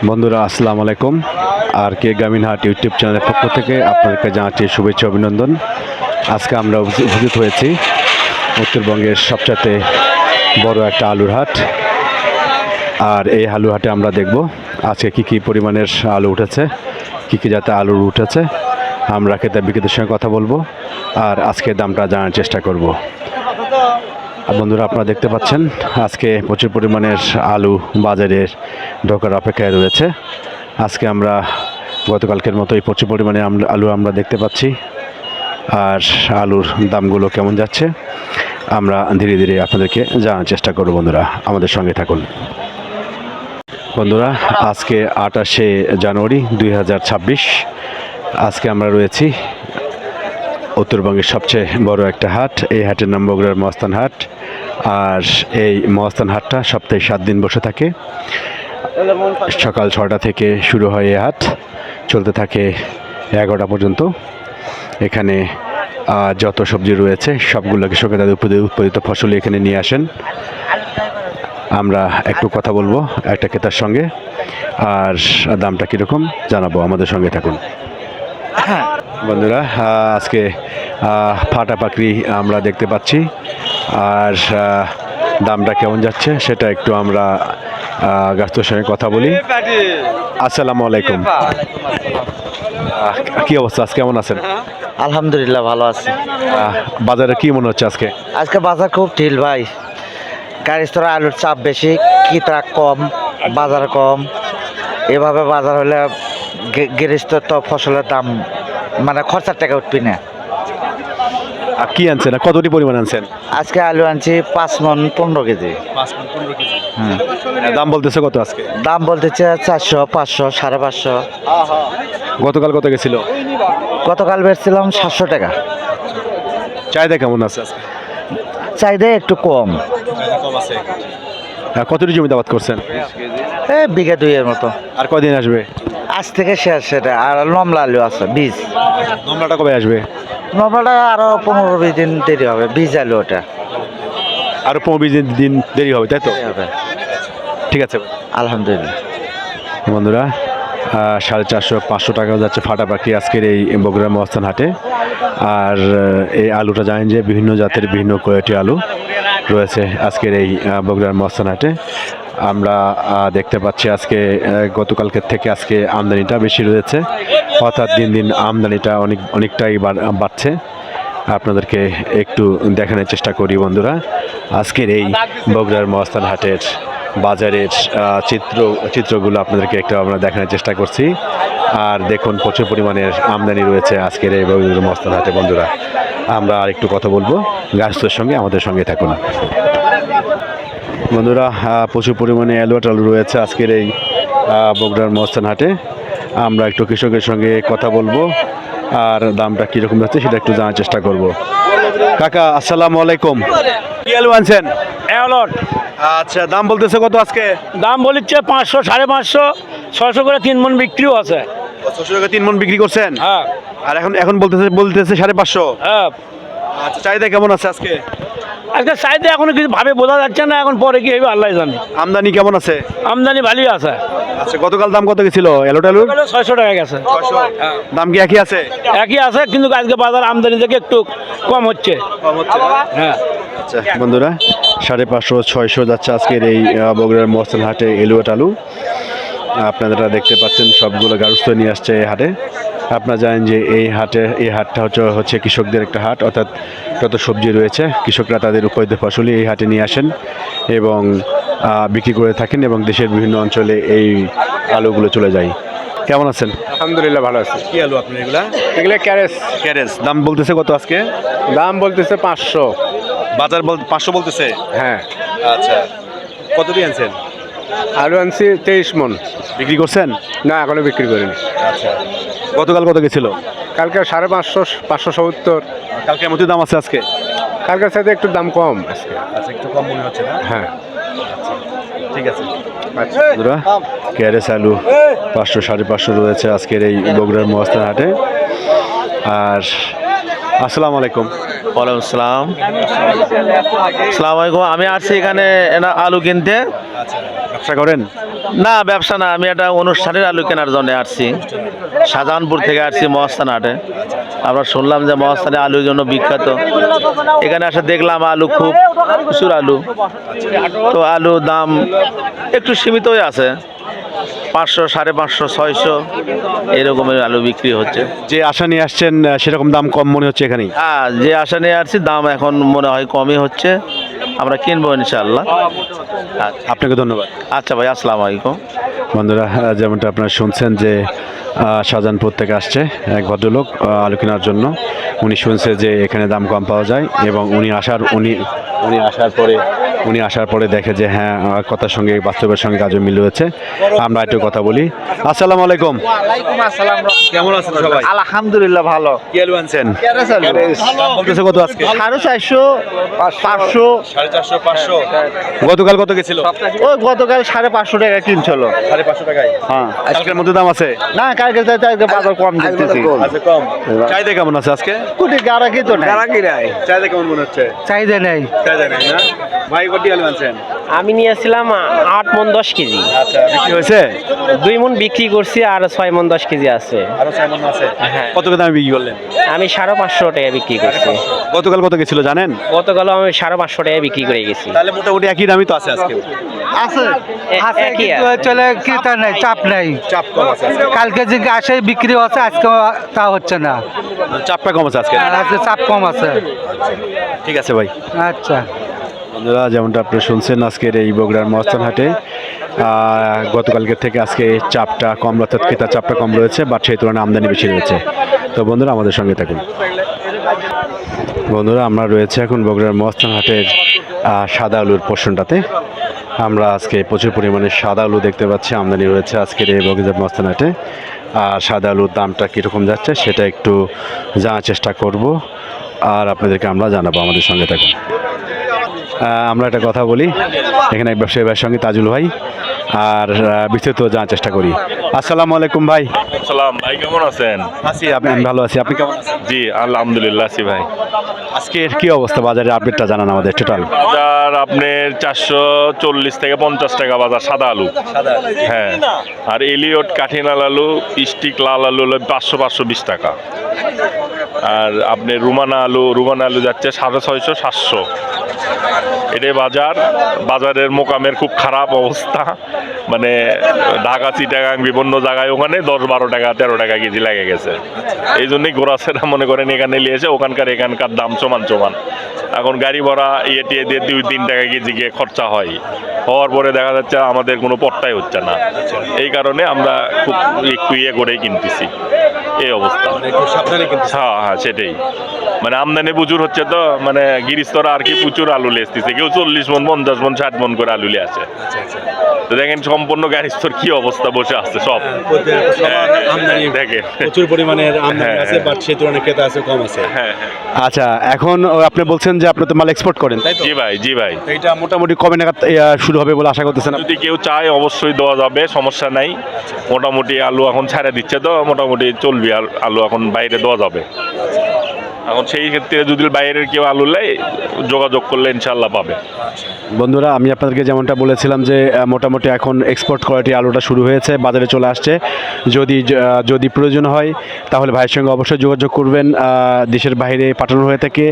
বন্ধুরা আসসালামু আলাইকুম। আর কে গ্রামীণ হাট ইউটিউব চ্যানেলের পক্ষ থেকে আপনাদেরকে জানাচ্ছি শুভেচ্ছা অভিনন্দন। আজকে আমরা উপস্থিত হয়েছি উত্তরবঙ্গের সবচেয়ে বড় একটা আলুর হাট। আর এই আলুর হাটে আমরা দেখব আজকে কী পরিমাণের আলু উঠেছে, কী জাতে আলু উঠেছে। আমরা ক্রেতা বিক্রেতার সঙ্গে কথা বলবো আর আজকে দামটা জানার চেষ্টা করব। বন্ধুরা আপনারা দেখতে পাচ্ছেন আজকে প্রচুর পরিমাণের আলু বাজারে ঢোকার অপেক্ষায় রয়েছে। আজকে আমরা গতকালকের মতোই প্রচুর পরিমাণে আলু আমরা দেখতে পাচ্ছি। আর আলুর দামগুলো কেমন যাচ্ছে আমরা ধীরে ধীরে আপনাদেরকে জানার চেষ্টা করব। বন্ধুরা আমাদের সঙ্গে থাকুন। বন্ধুরা আজকে 28শে জানুয়ারি 2026। আজকে আমরা রয়েছি উত্তরবঙ্গের সবচেয়ে বড় একটা হাট। এই হাটের নাম বগুড়ার মহাস্থান হাট। আর এই মহাস্থান হাটটা সপ্তাহে 7 দিন বসে থাকে। সকাল 6টা থেকে শুরু হয় এই হাট, চলতে থাকে 11টা পর্যন্ত। এখানে যত সবজি রয়েছে সবগুলো কৃষকের তাদের উৎপাদিত ফসল এখানে নিয়ে আসেন। আমরা একটু কথা বলবো একটা ক্রেতার সঙ্গে আর দামটা কীরকম জানাবো। আমাদের সঙ্গে থাকুন। বন্ধুরা আজকে ফাটা পাকড়ি আমরা দেখতে পাচ্ছি। আর দামটা কেমন যাচ্ছে সেটা একটু আমরা গাছটার সঙ্গে কথা বলি। আসসালামু আলাইকুম। কি অবস্থা, আজকে কেমন আছেন? আলহামদুলিল্লাহ ভালো আছি। বাজারে কি মনে হচ্ছে আজকে? আজকে বাজার খুব ঢিল ভাই। গাড়ি স্তরে আলুর চাপ বেশি, ক্রেতা কম, বাজার কম। এভাবে বাজার হলে গৃহস্থ তো ফসলের দাম মানে খরচার টাকা উঠবি না। কি আনছেন, কতটি পরিমাণ আনছেন? আজকে আলু আনছি 5 মণ 15 কেজি। দাম বলতেছে কত আজকে? দাম বলতেছে 400, 500, 550। গতকাল কত গেছিল? গতকাল বেচছিলাম 700 টাকা। চাহিদা কেমন আছে আজকে? চাহিদা একটু কম। কতটি জমি আবাদ করছেন? বিঘা 2-এর মতো। আর কদিন আসবে? আজ থেকে শেষ সেটা। আর নমলা আলু আছে বীজ। নমলাটা কবে আসবে? নমলাটা আরো 15-20 দিন দেরি হবে। বীজ আলু ওটা আরো 15-20 দিন দেরি হবে, তাই তো? হবে। ঠিক আছে আলহামদুলিল্লাহ। বন্ধুরা 450-500 টাকা যাচ্ছে ফাটা পাখি আজকের এই বগুড়া মহাস্থান হাটে। আর এই আলুটা জানেন যে বিভিন্ন জাতের বিভিন্ন কোয়ালিটি আলু রয়েছে আজকের এই বগুড়ার মহাস্থান হাটে। আমরা দেখতে পাচ্ছি আজকে গতকালকের থেকে আজকে আমদানিটা বেশি রয়েছে, অর্থাৎ দিন দিন আমদানিটা অনেকটাই বাড়ছে। আপনাদেরকে একটু দেখানোর চেষ্টা করি বন্ধুরা আজকের এই বগুড়ার মহাস্থান হাটের বাজারের চিত্রগুলো আপনাদেরকে একটু আমরা দেখানোর চেষ্টা করছি। আর দেখুন প্রচুর পরিমাণের আমদানি রয়েছে আজকের এই বগুড়ার মহাস্থান হাটে। বন্ধুরা আমরা আর একটু কথা বলবো গাছদের সঙ্গে, আমাদের সঙ্গে থাকুন। বন্ধুরা প্রচুর পরিমাণে আলু রয়েছে আজকের এই বগুড়ার মহাস্থান হাটে। আমরা একটু কৃষকের সঙ্গে কথা বলবো আর দামটা কীরকম যাচ্ছে সেটা একটু জানার চেষ্টা করব। কাকা আসসালামু আলাইকুম। কি আলু আনছেন? আচ্ছা, দাম বলতেছে কত আজকে? দাম বলিচ্ছে 500, 550, 600 করে 3 মণ বিক্রিও আছে। 600 টাকা 3 মণ বিক্রি করছেন? হ্যাঁ। আর এখন বলতেছে 550। হ্যাঁ। আচ্ছা, চাহিদা কেমন আছে আজকে? আজকে চাইতে এখনো কিছু ভাবে বোঝা যাচ্ছে না, এখন পরে কি হবে আল্লাহ জানে। আমদানি কেমন আছে? আমদানি ভালোই আছে। আচ্ছা, গতকাল দাম কত গেছিল আলুর? 600 টাকা গেছে। দাম কি একই আছে? একই আছে, কিন্তু আজকে বাজার আমদানি থেকে একটু কম হচ্ছে। হ্যাঁ। আচ্ছা বন্ধুরা 550-600 যাচ্ছে আজকের এই বগুড়ার মহাস্থান হাটে এলুয়েট আলু। আপনারা দেখতে পাচ্ছেন সবগুলো গারস্থ নিয়ে আসছে এই হাটে। আপনারা জানেন যে এই হাটটা হচ্ছে কৃষকদের একটা হাট, অর্থাৎ যত সবজি রয়েছে কৃষকরা তাদের উৎপাদিত ফসলই এই হাটে নিয়ে আসেন এবং বিক্রি করে থাকেন এবং দেশের বিভিন্ন অঞ্চলে এই আলুগুলো চলে যায়। কেমন আছেন? আলহামদুলিল্লাহ ভালো আছে। কি আলু আপনার এগুলা? এগুলো ক্যারেজ। দাম বলতেছে কত আজকে? দাম বলতেছে 500। বাজার 500 বলতেছে? হ্যাঁ। আচ্ছা, কত দিয়ে আনছেন? আলু আনছি 23 মণ। বিক্রি করছেন? না, এখনো বিক্রি করিনি। আচ্ছা, গতকাল কত গেছিল? কালকে 550, 570। কালকে মতো দাম আছে আজকে? কালকের সাথে একটু দাম কম আজকে। আচ্ছা, একটু কম মনে হচ্ছে না? হ্যাঁ, ঠিক আছে। বন্ধুরা ক্যারেস আলু 500-550 রয়েছে আজকের এই বগুড়ার মহাস্থান হাটে। আর আসসালামু আলাইকুম। ওয়ালাইকুম আসসালাম। আসসালামু আলাইকুম। আমি আসছি এখানে আলু কিনতে। ব্যবসা করেন? না ব্যবসা না, আমি একটা অনুষ্ঠানের আলু কেনার জন্য আসছি। শাহজাহানপুর থেকে আসছি মহাস্থান হাটে। আমরা শুনলাম যে মহাস্থানে আলুর জন্য বিখ্যাত। এখানে আসে দেখলাম আলু খুব প্রচুর আলু। তো আলু দাম একটু সীমিতই আছে, 500, 550, 600 এরকমের আলু বিক্রি হচ্ছে। যে আশা নিয়ে আসছেন সেরকম দাম কম মনে হচ্ছে এখানেই? হ্যাঁ, যে আশা নিয়ে আসছি দাম এখন মনে হয় কমই হচ্ছে। আমরা কিনবো ইনশাআল্লাহ। আপনাকে ধন্যবাদ। আচ্ছা ভাই, আসসালামু আলাইকুম। বন্ধুরা, যেমনটা আপনারা শুনছেন যে শাহজাহানপুর থেকে আসছে এক ভদ্রলোক আলু কেনার জন্য। উনি শুনছে যে এখানে দাম কম পাওয়া যায় এবং উনি আসার পরে দেখে যে হ্যাঁ, কথার সঙ্গে বাস্তবের সঙ্গে কাজে মিল রয়েছে। আমরা একটু কথা বলি। আসসালামু আলাইকুম। কেমন আছেন সবাই? আলহামদুলিল্লাহ ভালো। কি আলু আনছেন? বলতেছে কত আজকে? 450, 500। 450, 500। গতকাল কত গেছিল? ওই গতকাল 550 টাকা কিনছিল। 550 টাকায়। হ্যাঁ, আজকের মধ্যে দাম আছে? না কালকে চাইতে আজকে বাজার কম দিতেছি। আজকে কম। চাহিদা কেমন আছে আজকে? কোটি গারাকি তো নাই। চাহিদা কেমন মনে হচ্ছে? চাহিদা নেই। চাহিদা নাই না? ভাই কত আলু আনছেন? আমি নিয়েছিলাম 8 মণ 10 কেজি। আচ্ছা, বিক্রি হয়েছে? 2 মণ বিক্রি করছি, আর 6 মণ 10 কেজি আছে। আরো 6 মণ আছে? হ্যাঁ। কত দামে বিক্রি করলেন? আমি 550 টাকা বিক্রি করছি। গতকাল কত গেছিল জানেন? গতকাল আমি 550 টাকা বিক্রি করে গেছি। তাহলে মোটামুটি একই দামই তো আছে আজকে? আছে আছে কি চলে ক্রেতা নাই, চাপ নাই। চাপ কম আছে আজকে? কালকে যে আসে বিক্রি হচ্ছে, আজকে তা হচ্ছে না। চাপটা কম আছে আজকে? আজকে চাপ কম আছে। ঠিক আছে ভাই। আচ্ছা বন্ধুরা, যেমনটা আপনারা শুনছেন আজকের এই বগুড়ার মহাস্থান হাটে গতকালকের থেকে আজকে চাপটা কম, অর্থাৎ ক্রেতার চাপটা কম রয়েছে, বাট সেই তুলনায় আমদানি বেশি রয়েছে। তো বন্ধুরা, আমাদের সঙ্গে থাকুন। বন্ধুরা, আমরা রয়েছে এখন বগুড়ার মহাস্থান হাটের সাদা আলুর পোর্শনটাতে। আমরা আজকে প্রচুর পরিমাণে সাদা আলু দেখতে পাচ্ছি আমদানি রয়েছে আজকের এই বগুড়ার মহাস্থান হাটে। আর সাদা আলুর দামটা কীরকম যাচ্ছে সেটা একটু জানার চেষ্টা করব, আর আপনাদেরকে আমরা জানাবো। আমাদের সঙ্গে থাকুন। আমরা একটা কথা বলি, এখানে এক ব্যবসায়ী ভাইয়ের সঙ্গে তাজুল ভাই, আর বিস্তারিত জানার চেষ্টা করি। আসসালামু আলাইকুম ভাই। সালাম ভাই, কেমন আছেন? আছি, আমি ভালো আছি। আপনি কেমন আছেন? জি আলহামদুলিল্লাহ আছি ভাই। আজকের কি অবস্থা, বাজারের আপডেটটা জানান আমাদের। টোটাল বাজার আপনার 440 থেকে 50 টাকা বাজার সাদা আলু। হ্যাঁ, আর এলিয়ট কাঠিনাল আলু, স্টিক লাল আলু হলো 500-520 টাকা। আর আপনি রুমানা আলু যাচ্ছে 650, 700। এটাই বাজারের মোকামের খুব খারাপ অবস্থা। মানে ঢাকা, চিটাগাং বিভিন্ন জায়গায় ওখানে 10-12 টাকা 13 টাকা কেজি লেগে গেছে। এই জন্যই গোড়াছেরা মনে করেন এখানে নিয়ে এসে এখানকার দাম সমান। এখন গাড়ি ভরা টিয়ে দিয়ে 2-3 টাকা কেজি গিয়ে খরচা হওয়ার পরে দেখা যাচ্ছে আমাদের কোনো পট্টাই হচ্ছে না। এই কারণে আমরা খুব একটু করেই কিনতেছি, এই অবস্থা। হ্যাঁ সেটাই। মানে আমদানি প্রচুর হচ্ছে, তো মানে গিরিস্তরা আর কি প্রচুর আলু লেসতেছে। কেউ 40 মণ, 50 মণ, 60 মণ করে আলু লিয়ে আসে। তো দেখেন সম্পূর্ণ গাড়িস্তর কি অবস্থা বসে আছে সব। দেখেন প্রচুর পরিমাণে আমদানি আছে, বাট সেই তুলনায় ক্রেতা আছে কম আছে। হ্যাঁ। আচ্ছা, এখন আপনি বলছেন যে আপনি তো মাল এক্সপোর্ট করেন, তাই তো? জি ভাই। এটা মোটামুটি কবে নাগাদ শুরু হবে বলে আশা করতেছেন? যদি কেউ চায় অবশ্যই দেওয়া যাবে, সমস্যা নাই। মোটামুটি আলু এখন ছেড়ে দিচ্ছে, তো মোটামুটি চলবে। আর আলু এখন বাইরে দেওয়া যাবে। এখন সেই ক্ষেত্রে যদি বাইরের কেউ আলু নেয়, যোগাযোগ করলে ইনশাল্লাহ পাবে। বন্ধুরা, আমি আপনাদেরকে যেমনটা বলেছিলাম যে মোটামুটি এখন এক্সপোর্ট কোয়ালিটি আলুটা শুরু হয়েছে, বাজারে চলে আসছে। যদি প্রয়োজন হয় তাহলে ভাইয়ের সঙ্গে অবশ্যই যোগাযোগ করবেন। দেশের বাইরে পাঠানো হয়ে থাকে,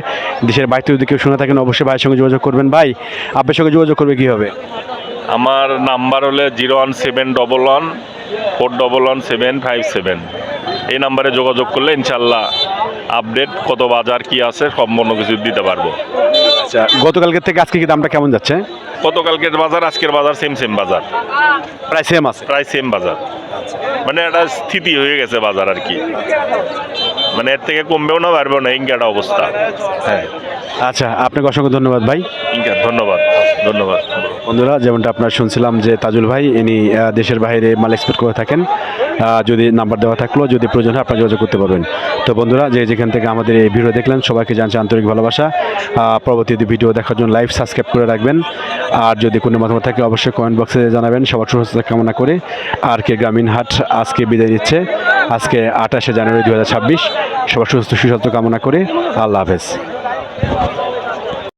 দেশের বাইরে যদি কেউ শুনে থাকেন অবশ্যই ভাইয়ের সঙ্গে যোগাযোগ করবেন। ভাই, আপনার সঙ্গে যোগাযোগ করবে কী হবে? আমার নাম্বার হলো 01711 411 এই নাম্বারে যোগাযোগ করলে ইনশাল্লাহ আপডেট কত বাজার কি আছে সম্পূর্ণ কিছু দিতে পারবো। আচ্ছা, গতকালকের থেকে আজকে কি দামটা কেমন যাচ্ছে? গতকালকের বাজার আজকের বাজার সেম বাজার, প্রায় সেম আছে। প্রায় সেম বাজার। মানে একটা স্থিতি হয়ে গেছে বাজার আর কি। মানে এর থেকে কমবেও না বাড়বেও না, ইনকাটা অবস্থা। হ্যাঁ। আচ্ছা, আপনাকে অসংখ্য ধন্যবাদ ভাই। ধন্যবাদ। বন্ধুরা, যেমনটা আপনারা শুনছিলাম যে তাজুল ভাই ইনি দেশের বাইরে মাল এক্সপোর্ট করে থাকেন। যদি নাম্বার দেওয়া থাকলো, যদি প্রয়োজন হয় আপনারা যোগাযোগ করতে পারবেন। তো বন্ধুরা, যেখান থেকে আমাদের এই ভিডিও দেখলেন সবাইকে জানছি আন্তরিক ভালোবাসা। পরবর্তী ভিডিও দেখার জন্য লাইভ সাবস্ক্রাইব করে রাখবেন। আর যদি কোনো মতামত থাকে অবশ্যই কমেন্ট বক্সে জানাবেন। সবার সুস্থতা কামনা করে আর কে গ্রামীণ হাট আজকে বিদায় দিচ্ছে। আজকে 28শে জানুয়ারি 2026। সবার সুস্থ সুস্বাস্থ্য কামনা করে আল্লাহ হাফেজ।